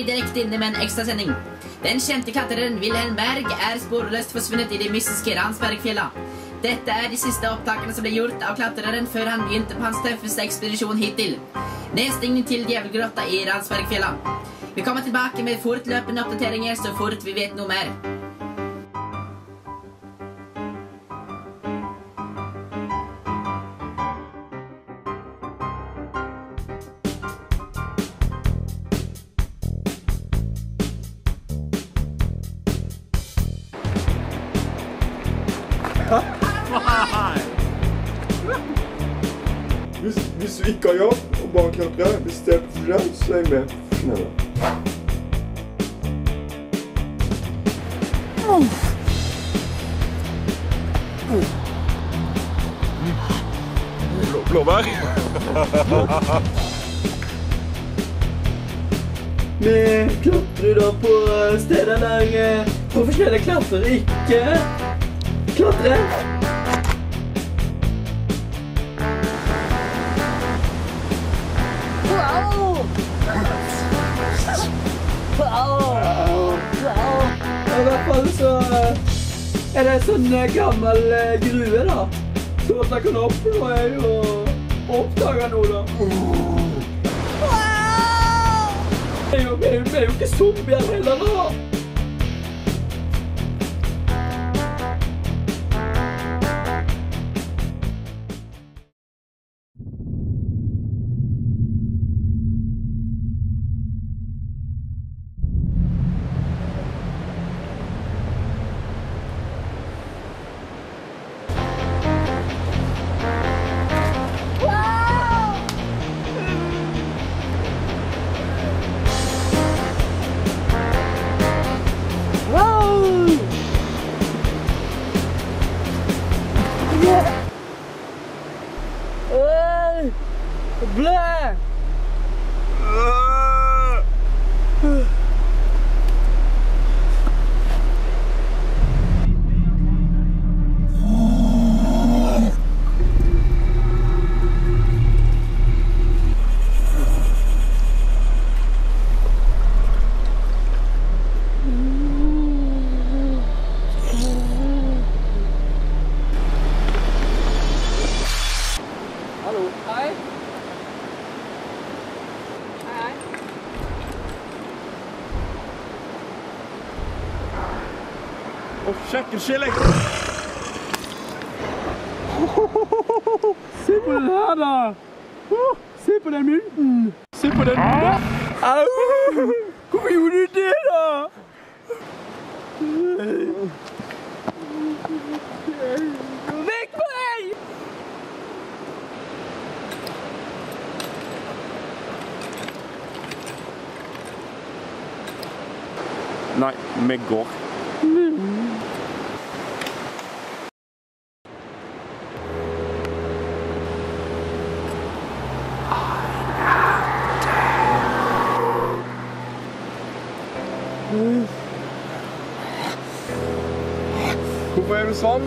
vi direkte inne med en ekstrasending. Den kjente klatreren Wilhelm Berg sporløst forsvunnet i de mystiske Ransbergfjella. Dette de siste opptakene som ble gjort av klatreren før han begynte på hans tøffeste ekspedisjon hittil. Nedstigning til Djevelgrotta i Ransbergfjella. Vi kommer tilbake med fortløpende oppdateringer så fort vi vet noe mer. Hvis du ikke har jobb og bare klatrer, hvis det er profesjonelt, så er jeg med profesjonelle. Blåbær. Vi klatrer da på steder der profesjonelle klatrer ikke klatrer. I hvert fall så er det en sånn gammel gruve da, så at jeg kan oppnå jo oppdage noe da. Vi er jo ikke zombier heller da. Blæ! Hallo. Hei. Sjekk en skilling! Se på den her da! Se på den mynten! Se på den der! Au! Hvorfor gjorde du det da? Vekk på deg! Nei, vi går. Hvorfor er du sånn?